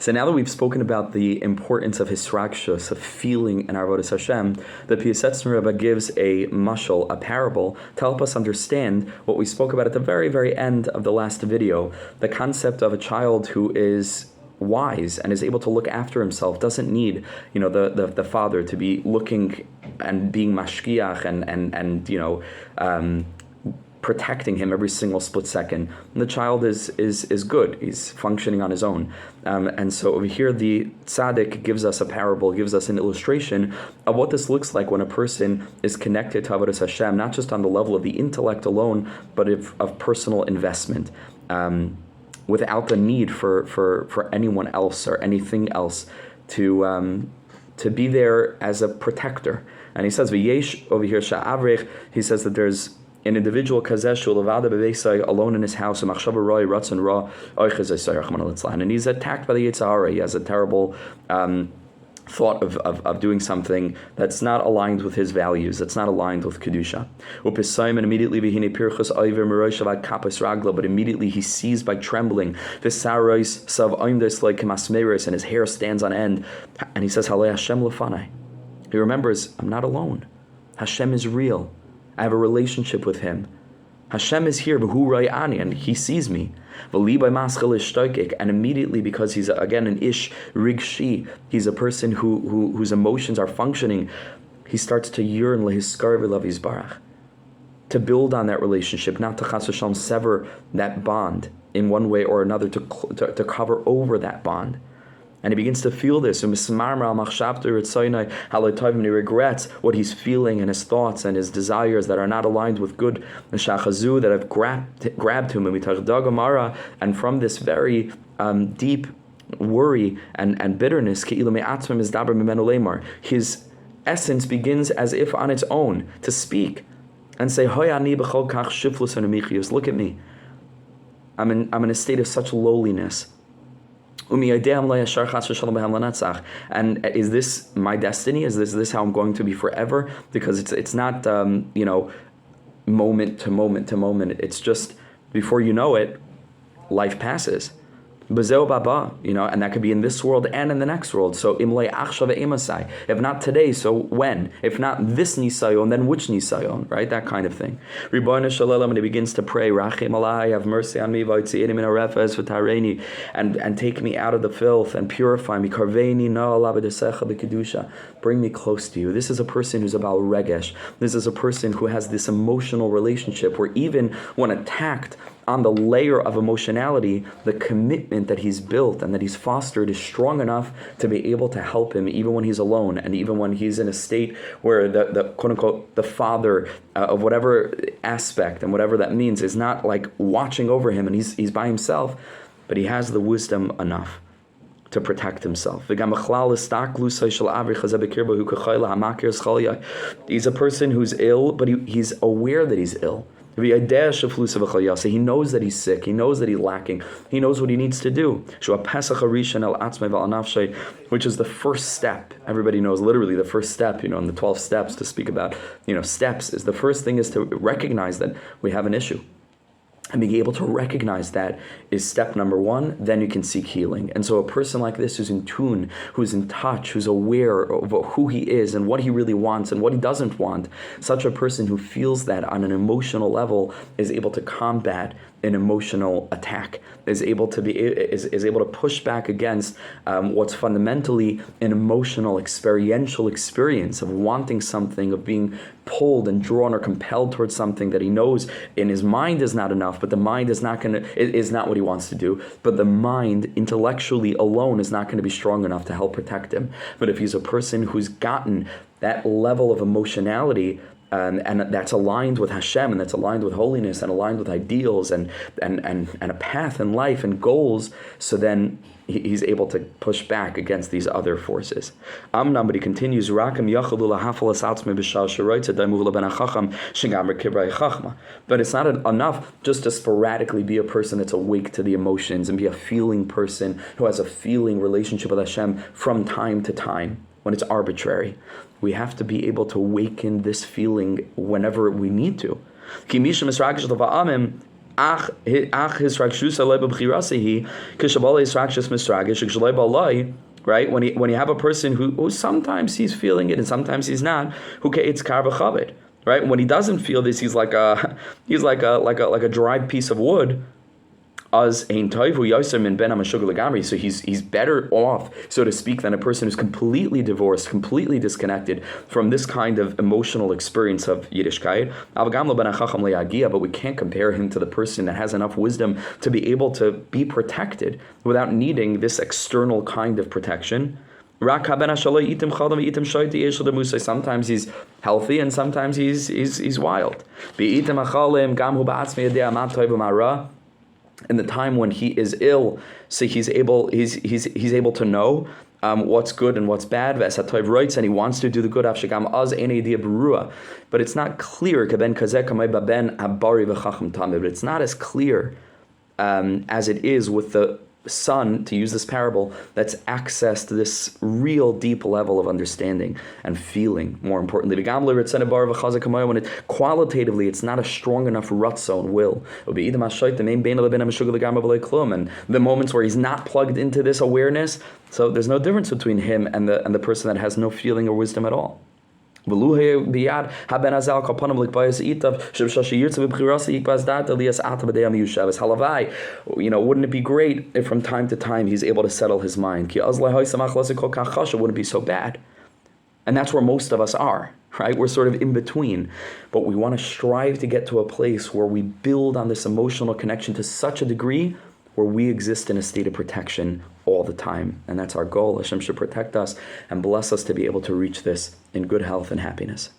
So now that we've spoken about the importance of hisragshus, of feeling in Avodas Hashem, the Piasetzner Rebbe gives a mashal, a parable, to help us understand what we spoke about at the very, very end of the last video, the concept of a child who is wise and is able to look after himself, doesn't need, the father to be looking and being mashkiach and protecting him every single split second. And the child is good. He's functioning on his own. And so over here, the tzaddik gives us a parable, gives us an illustration of what this looks like when a person is connected to Avodas Hashem, not just on the level of the intellect alone, but of personal investment, without the need for anyone else or anything else to be there as a protector. And he says, "V'yesh," over here, sha'avrech, he says that there's an individual kazeshu levada beveisai, alone in his house, and he's attacked by the Yetzer Hara. He has a terrible thought of doing something that's not aligned with his values, that's not aligned with kedusha. But immediately he sees by trembling this sarais sav oimdes like masmeris, and his hair stands on end, and he says, Halei Hashem lefanai. He remembers, I'm not alone. Hashem is real. I have a relationship with him. Hashem is here, and he sees me. And immediately, because he's again an ish rigshi, he's a person whose emotions are functioning, he starts to yearn to build on that relationship, not to chas v'shalom sever that bond in one way or another, to cover over that bond. And he begins to feel this, and he regrets what he's feeling and his thoughts and his desires that are not aligned with good, that have grabbed him. And from this very deep worry and bitterness, his essence begins as if on its own to speak and say, look at me. I'm in a state of such lowliness. And is this my destiny? Is this how I'm going to be forever? Because it's not moment to moment to moment. It's just before you know it, life passes. And that could be in this world and in the next world. So if not today, so when? If not this nisayon, then which nisayon? Right? That kind of thing. And he begins to pray, have mercy on me, and take me out of the filth and purify me. Bring me close to you. This is a person who's about regesh. This is a person who has this emotional relationship where even when attacked on the layer of emotionality, the commitment that he's built and that he's fostered is strong enough to be able to help him even when he's alone, and even when he's in a state where the quote unquote the father of whatever aspect and whatever that means is not like watching over him and he's by himself, but he has the wisdom enough to protect himself. He's a person who's ill, but he's aware that he's ill. So he knows that he's sick. He knows that he's lacking. He knows what he needs to do. Which is the first step. Everybody knows literally the first step, in the 12 steps to speak about, steps is the first thing is to recognize that we have an issue. And being able to recognize that is step number one. Then you can seek healing. And so a person like this who's in tune, who's in touch, who's aware of who he is and what he really wants and what he doesn't want, such a person who feels that on an emotional level is able to combat an emotional attack, is able to push back against what's fundamentally an emotional experiential experience of wanting something, of being pulled and drawn or compelled towards something that he knows in his mind is not enough, but the mind is not what he wants to do, but the mind intellectually alone is not going to be strong enough to help protect him. But if he's a person who's gotten that level of emotionality, and that's aligned with Hashem, and that's aligned with holiness, and aligned with ideals, and a path in life and goals, so then he's able to push back against these other forces. Amnam, but he continues, but it's not enough just to sporadically be a person that's awake to the emotions and be a feeling person who has a feeling relationship with Hashem from time to time when it's arbitrary. We have to be able to awaken this feeling whenever we need to. Ach his rakshusa leba b'chirasihi kishabala his rakshus mistragish kshalei balai. Right, when you have a person who sometimes he's feeling it and sometimes he's not, who it's karvachavit. Right, when he doesn't feel this, he's like a dried piece of wood. As ein toivu yoser min ben hamashugah legamri. So he's better off, so to speak, than a person who's completely divorced, completely disconnected from this kind of emotional experience of Yiddishkeit. But we can't compare him to the person that has enough wisdom to be able to be protected without needing this external kind of protection. Sometimes he's healthy and sometimes he's wild. In the time when he is ill, so he's able to know what's good and what's bad. And he wants to do the good. But it's not clear. But it's not as clear as it is with the son, to use this parable, that's accessed this real deep level of understanding and feeling, more importantly. When qualitatively it's not a strong enough ratzon will. And the moments where he's not plugged into this awareness, so there's no difference between him and the person that has no feeling or wisdom at all. Wouldn't it be great if from time to time he's able to settle his mind? It wouldn't be so bad. And that's where most of us are, right? We're sort of in between. But we want to strive to get to a place where we build on this emotional connection to such a degree where we exist in a state of protection all the time. And that's our goal. Hashem should protect us and bless us to be able to reach this in good health and happiness.